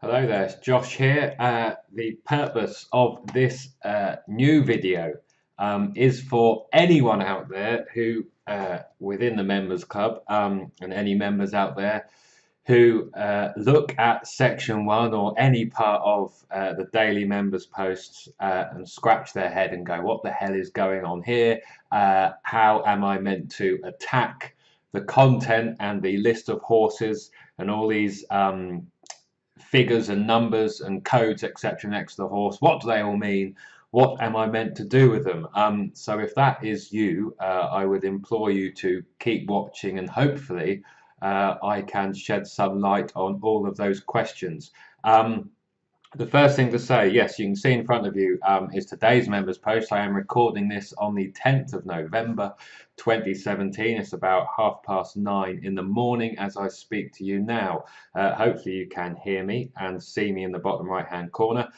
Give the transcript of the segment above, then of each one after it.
Hello there, it's Josh here. The purpose of this new video is for anyone out there who, within the Members Club, and any members out there who look at section 1 or any part of the daily members posts and scratch their head and go, what the hell is going on here? How am I meant to attack the content and the list of horses and all these figures and numbers and codes, etc., next to the horse? What do they all mean? What am I meant to do with them? So if that is you, I would implore you to keep watching, and hopefully I can shed some light on all of those questions. The first thing to say, yes, you can see in front of you is today's members post. I am recording this on the 10th of November 2017. It's about 9:30 in the morning as I speak to you now. Hopefully you can hear me and see me in the bottom right hand corner.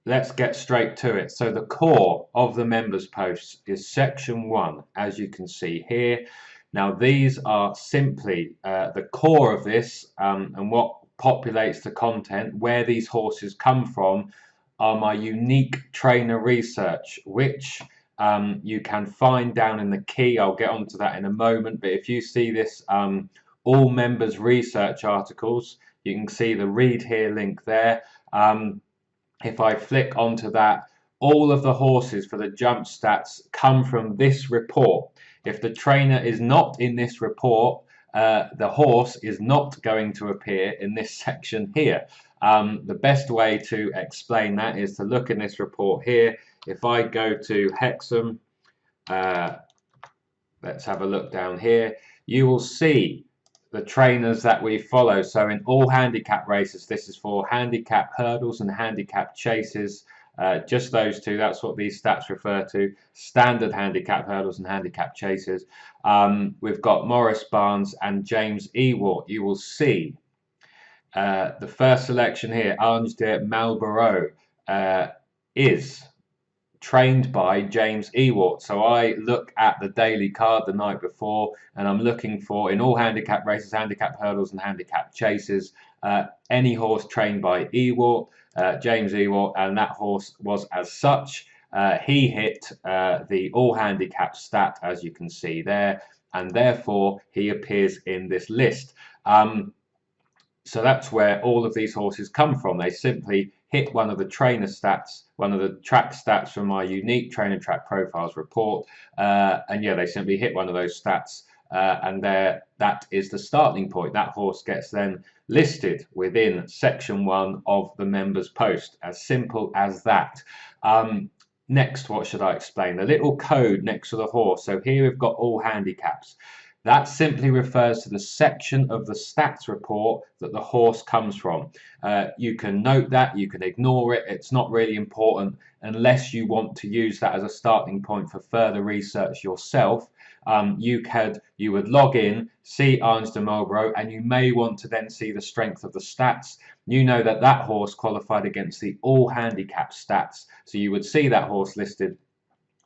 Let's get straight to it. So the core of the members posts is section 1, as you can see here. Now these are simply the core of this, and what populates the content. Where these horses come from are my unique trainer research, which you can find down in the key. I'll get onto that in a moment, but if you see this all members research articles, you can see the read here link there. If I flick onto that, all of the horses for the jump stats come from this report. If the trainer is not in this report, the horse is not going to appear in this section here. The best way to explain that is to look in this report here. If I go to Hexham, let's have a look down here, you will see the trainers that we follow. So in all handicap races, this is for handicap hurdles and handicap chases. Just those two, that's what these stats refer to: standard handicap hurdles and handicap chases. We've got Maurice Barnes and James Ewart. You will see the first selection here, Ange de Marlborough, is trained by James Ewart. So I look at the daily card the night before, and I'm looking for, in all handicap races, handicap hurdles and handicap chases, any horse trained by Ewart, James Ewart, and that horse was as such. He hit the all handicap stat, as you can see there, and therefore he appears in this list. So that's where all of these horses come from. They simply hit one of the trainer stats, one of the track stats from my unique trainer track profiles report, and yeah, they simply hit one of those stats, and there, that is the starting point. That horse gets then listed within section 1 of the members post. As simple as that. Next, what should I explain? The little code next to the horse. So here we've got all handicaps. That simply refers to the section of the stats report that the horse comes from. You can note that, you can ignore it. It's not really important unless you want to use that as a starting point for further research yourself. You would log in, see Ange de Marlborough, and you may want to then see the strength of the stats. You know that that horse qualified against the all handicap stats, so you would see that horse listed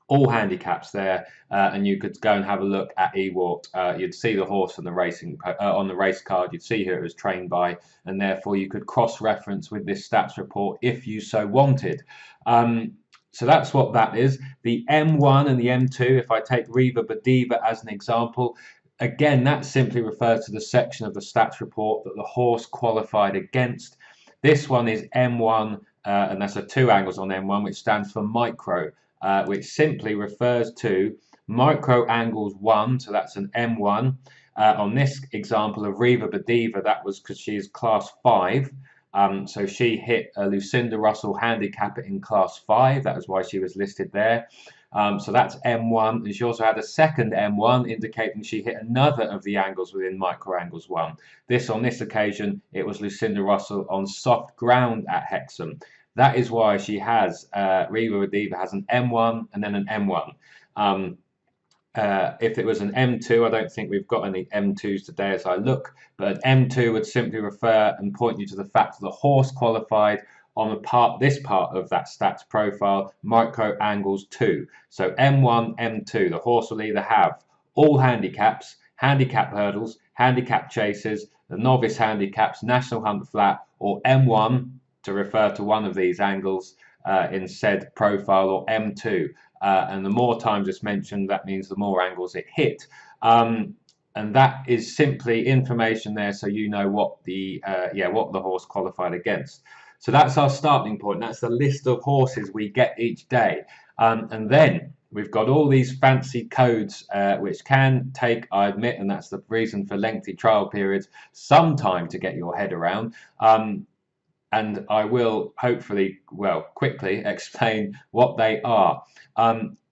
all handicaps there, and you could go and have a look at Ewart. You'd see the horse on the on the race card. You'd see who it was trained by, and therefore you could cross-reference with this stats report if you so wanted. So that's what that is. The M1 and the M2, if I take Riva Bediva as an example, again, that simply refers to the section of the stats report that the horse qualified against. This one is M1, and that's a 2 angles on M1, which stands for micro, which simply refers to micro angles 1, so that's an M1. On this example of Riva Bediva, that was because she's class 5. So she hit a Lucinda Russell handicap in class 5. That is why she was listed there. So that's M1. And she also had a second M1 indicating she hit another of the angles within micro angles 1. On this occasion, it was Lucinda Russell on soft ground at Hexham. That is why she has, Riva Bediva has an M1 and then an M1. If it was an M2, I don't think we've got any M2s today as I look, but an M2 would simply refer and point you to the fact that the horse qualified on this part of that stats profile, micro angles 2. So M1, M2, the horse will either have all handicaps, handicap hurdles, handicap chases, the novice handicaps, national hunt flat, or M1 to refer to one of these angles in said profile, or M2. And the more times it's mentioned, that means the more angles it hit. And that is simply information there, so you know what the horse qualified against. So that's our starting point. That's the list of horses we get each day, and then we've got all these fancy codes, which can take, I admit, and that's the reason for lengthy trial periods, some time to get your head around. And I will hopefully, quickly explain what they are.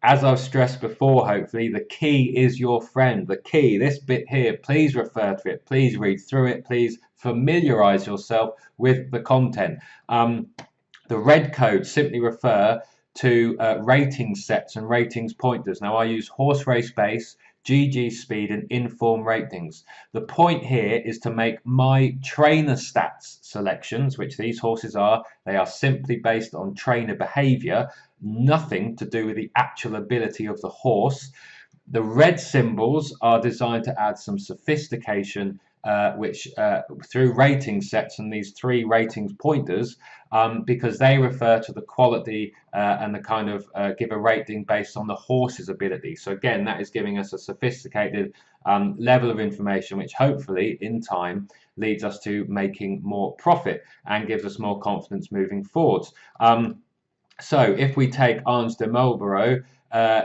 As I've stressed before, hopefully, the key is your friend. The key, this bit here, please refer to it, please read through it, please familiarize yourself with the content. The red codes simply refer to rating sets and ratings pointers. Now, I use horse race base, GG speed, and inform ratings. The point here is to make my trainer stats selections, which these horses are. They are simply based on trainer behavior, nothing to do with the actual ability of the horse. The red symbols are designed to add some sophistication, which through rating sets and these 3 ratings pointers, because they refer to the quality and the kind of give a rating based on the horse's ability. So again, that is giving us a sophisticated level of information, which hopefully in time leads us to making more profit and gives us more confidence moving forwards. So if we take Ange de Marlborough,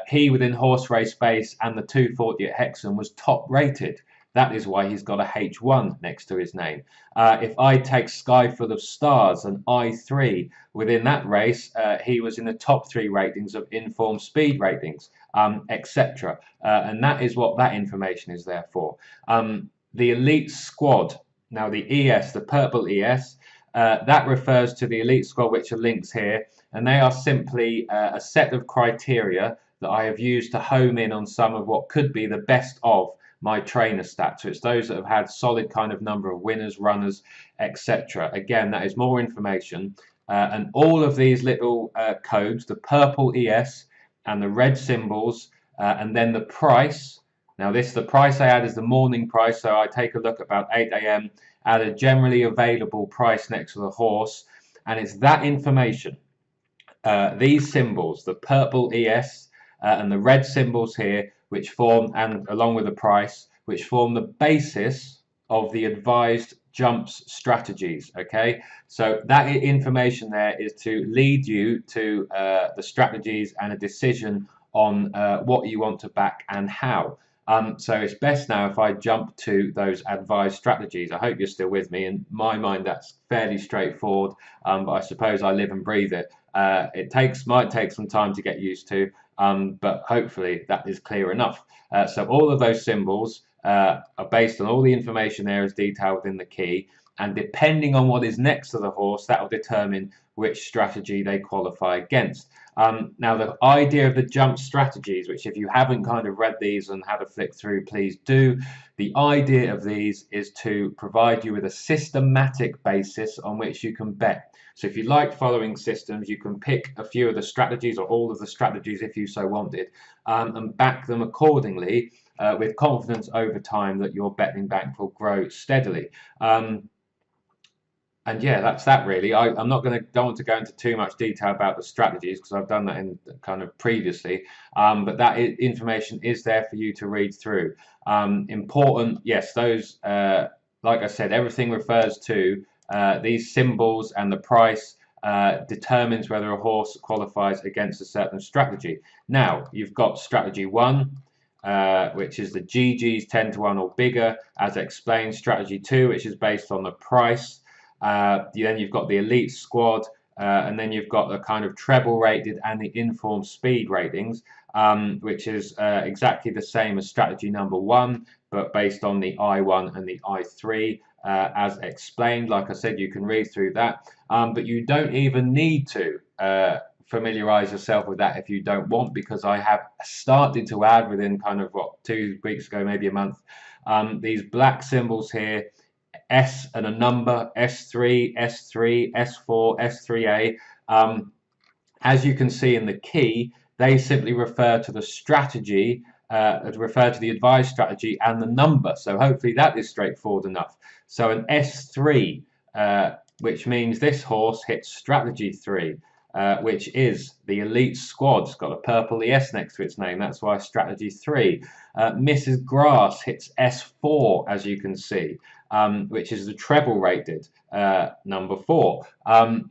he within horse race base and the 240 at Hexham was top rated. That is why he's got a H1 next to his name. If I take Sky Full of Stars, an I3, within that race, he was in the top 3 ratings of Inform Speed ratings, etc. And that is what that information is there for. The Elite Squad, now the ES, the purple ES, that refers to the Elite Squad, which are links here, and they are simply a set of criteria that I have used to home in on some of what could be the best of my trainer stats. So it's those that have had solid kind of number of winners, runners, etc. Again, that is more information. And all of these little codes, the purple ES and the red symbols, and then the price. Now the price I add is the morning price, so I take a look about 8 AM, add a generally available price next to the horse, and it's that information, these symbols, the purple ES and the red symbols here, which form, and along with the price, which form the basis of the advised jumps strategies. Okay, so that information there is to lead you to the strategies and a decision on what you want to back and how. So it's best now if I jump to those advised strategies. I hope you're still with me. In my mind, that's fairly straightforward, but I suppose I live and breathe it. It might take some time to get used to, but hopefully that is clear enough. So all of those symbols are based on all the information there is detailed within the key, and depending on what is next to the horse, that will determine which strategy they qualify against. Now, the idea of the jump strategies, which if you haven't kind of read these and had a flick through, please do. The idea of these is to provide you with a systematic basis on which you can bet. So if you like following systems, you can pick a few of the strategies or all of the strategies if you so wanted, and back them accordingly with confidence over time that your betting bank will grow steadily. And yeah, that's that really. I'm not don't want to go into too much detail about the strategies because I've done that in kind of previously. But that information is there for you to read through. Important, yes, those, like I said, everything refers to these symbols, and the price determines whether a horse qualifies against a certain strategy. Now, you've got strategy 1, which is the GGs 10 to 1 or bigger, as explained. Strategy 2, which is based on the price. Then you've got the Elite Squad, and then you've got the kind of treble rated and the Inform Speed ratings, which is exactly the same as strategy number 1, but based on the I1 and the I3, as explained. Like I said, you can read through that, but you don't even need to familiarize yourself with that if you don't want, because I have started to add within kind of 2 weeks ago, maybe a month, these black symbols here, S and a number, S3, S3, S4, S3A. As you can see in the key, they simply refer to the strategy refer to the advised strategy and the number. So hopefully that is straightforward enough. So an S3, which means this horse hits strategy 3. Which is the elite squad. It's got a purple ES next to its name. That's why strategy 3. Mrs. Grass hits S4, as you can see, which is the treble rated number 4.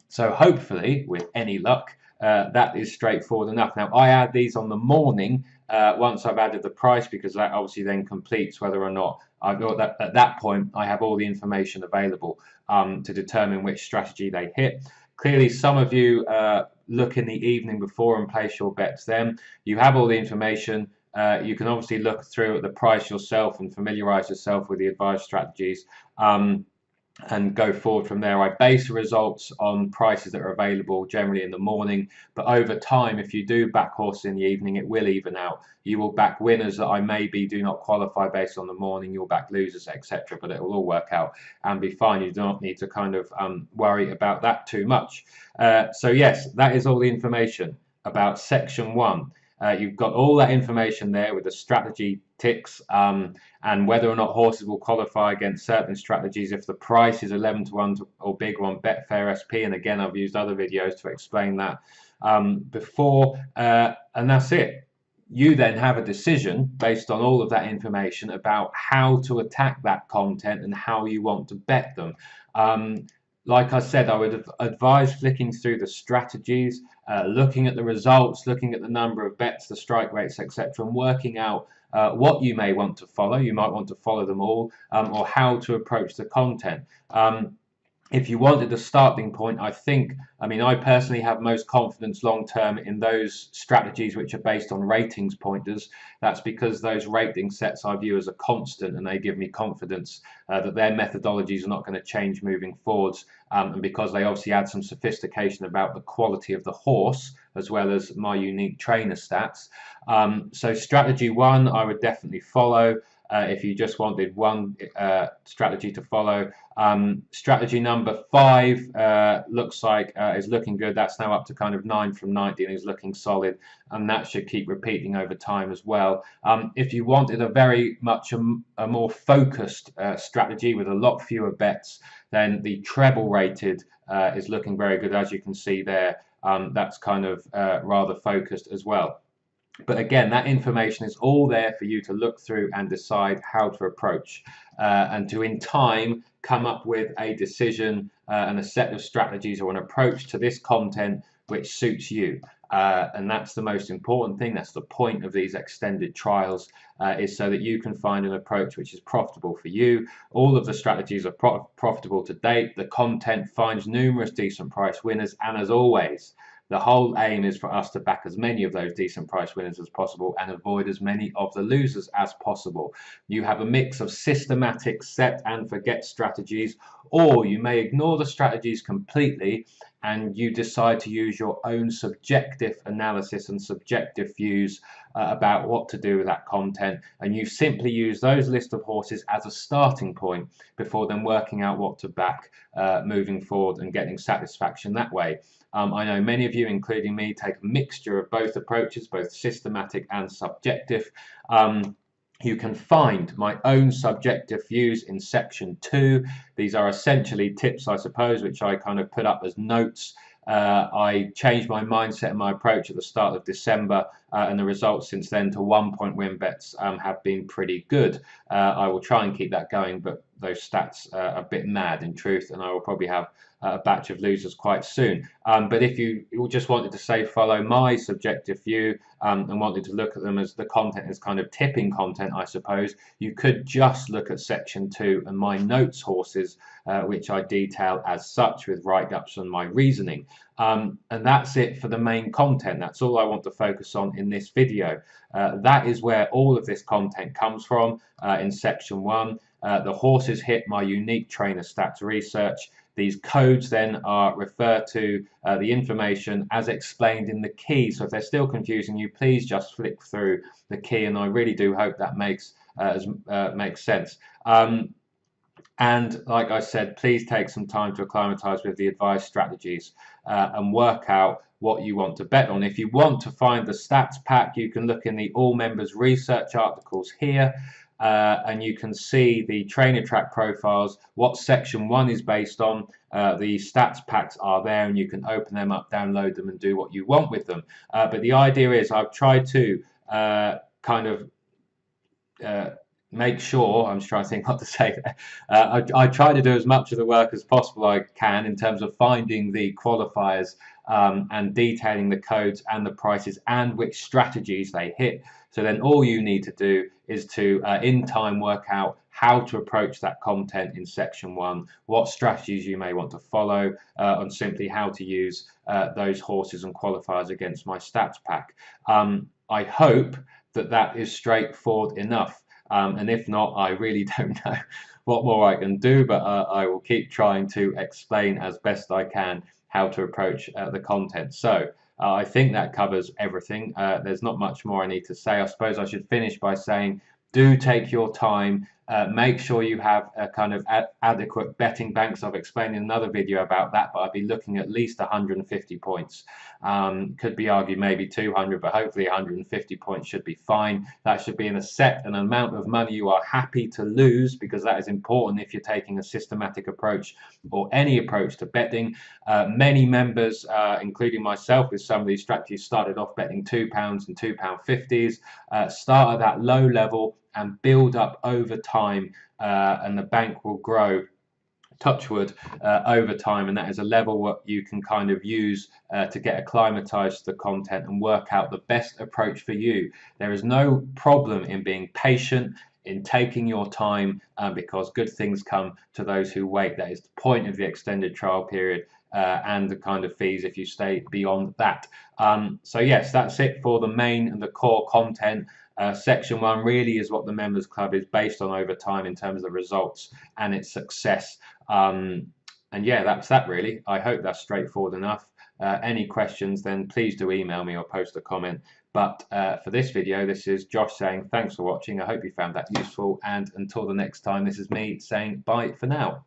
So hopefully, with any luck, that is straightforward enough. Now, I add these on the morning once I've added the price, because that obviously then completes whether or not I've got that. At that point, I have all the information available to determine which strategy they hit. Clearly, some of you look in the evening before and place your bets then. You have all the information. You can obviously look through at the price yourself and familiarize yourself with the advised strategies and go forward from there. I base the results on prices that are available generally in the morning, but over time, if you do back horses in the evening, it will even out. You will back winners that I maybe do not qualify based on the morning, you'll back losers, etc., but it will all work out and be fine. You do not need to kind of worry about that too much. So yes, that is all the information about section 1. You've got all that information there with the strategy ticks and whether or not horses will qualify against certain strategies if the price is 11 to 1 or bigger on Betfair SP. And again, I've used other videos to explain that before. And that's it. You then have a decision based on all of that information about how to attack that content and how you want to bet them. Like I said, I would advise flicking through the strategies, looking at the results, looking at the number of bets, the strike rates, etc., and working out what you may want to follow. You might want to follow them all, or how to approach the content. If you wanted a starting point, I personally have most confidence long term in those strategies which are based on ratings pointers. That's because those rating sets I view as a constant, and they give me confidence that their methodologies are not going to change moving forwards, and because they obviously add some sophistication about the quality of the horse as well as my unique trainer stats. So strategy 1 I would definitely follow. If you just wanted one strategy to follow. Strategy number 5 looks like is looking good. That's now up to kind of 9 from 90 and is looking solid, and that should keep repeating over time as well. If you wanted a very much a more focused strategy with a lot fewer bets, then the treble rated is looking very good, as you can see there. That's kind of rather focused as well. But again, that information is all there for you to look through and decide how to approach and to, in time, come up with a decision and a set of strategies or an approach to this content which suits you. And that's the most important thing. That's the point of these extended trials, is so that you can find an approach which is profitable for you. All of the strategies are profitable to date. The content finds numerous decent price winners, and as always, the whole aim is for us to back as many of those decent price winners as possible and avoid as many of the losers as possible. You have a mix of systematic set and forget strategies, or you may ignore the strategies completely and you decide to use your own subjective analysis and subjective views about what to do with that content, and you simply use those list of horses as a starting point before then working out what to back moving forward and getting satisfaction that way. I know many of you, including me, take a mixture of both approaches, both systematic and subjective. You can find my own subjective views in section 2. These are essentially tips, I suppose, which I kind of put up as notes. I changed my mindset and my approach at the start of December, and the results since then to 1 point win bets have been pretty good. I will try and keep that going, but those stats are a bit mad in truth, and I will probably have a batch of losers quite soon. But if you just wanted to say follow my subjective view and wanted to look at them as the content is kind of tipping content, I suppose, you could just look at section 2 and my notes horses, which I detail as such with write-ups and my reasoning. And that's it for the main content. That's all I want to focus on in this video. That is where all of this content comes from in section 1. The horses hit my unique trainer stats research. These codes then are referred to the information as explained in the key. So if they're still confusing you, please just flick through the key, and I really do hope that makes sense. And like I said, please take some time to acclimatise with the advised strategies and work out what you want to bet on. If you want to find the stats pack, you can look in the All Members research articles here. And you can see the trainer track profiles, what section 1 is based on. The stats packs are there, and you can open them up, download them, and do what you want with them. But the idea is I've tried to kind of make sure, I'm just trying to think what to say there. I try to do as much of the work as possible I can in terms of finding the qualifiers and detailing the codes and the prices and which strategies they hit. So then all you need to do is to in time work out how to approach that content in section 1, what strategies you may want to follow, and simply how to use those horses and qualifiers against my stats pack. I hope that that is straightforward enough. And if not, I really don't know what more I can do, but I will keep trying to explain as best I can how to approach the content. So I think that covers everything. There's not much more I need to say. I suppose I should finish by saying, do take your time. Make sure you have a kind of adequate betting banks. I've explained in another video about that, but I'd be looking at least 150 points. Could be argued maybe 200, but hopefully 150 points should be fine. That should be in an amount of money you are happy to lose, because that is important if you're taking a systematic approach or any approach to betting. Many members, including myself, with some of these strategies, started off betting £2 and £2.50s. Start at that low level and build up over time, and the bank will grow, touch wood, over time, and that is a level what you can kind of use to get acclimatized to the content and work out the best approach for you. There is no problem in being patient, in taking your time, because good things come to those who wait. That is the point of the extended trial period, and the kind of fees if you stay beyond that. So yes, that's it for the main and the core content. Section 1 really is what the members club is based on over time in terms of the results and its success. And yeah, that's that really. I hope that's straightforward enough. Any questions, then please do email me or post a comment. But for this video, this is Josh saying thanks for watching. I hope you found that useful, and until the next time, this is me saying bye for now.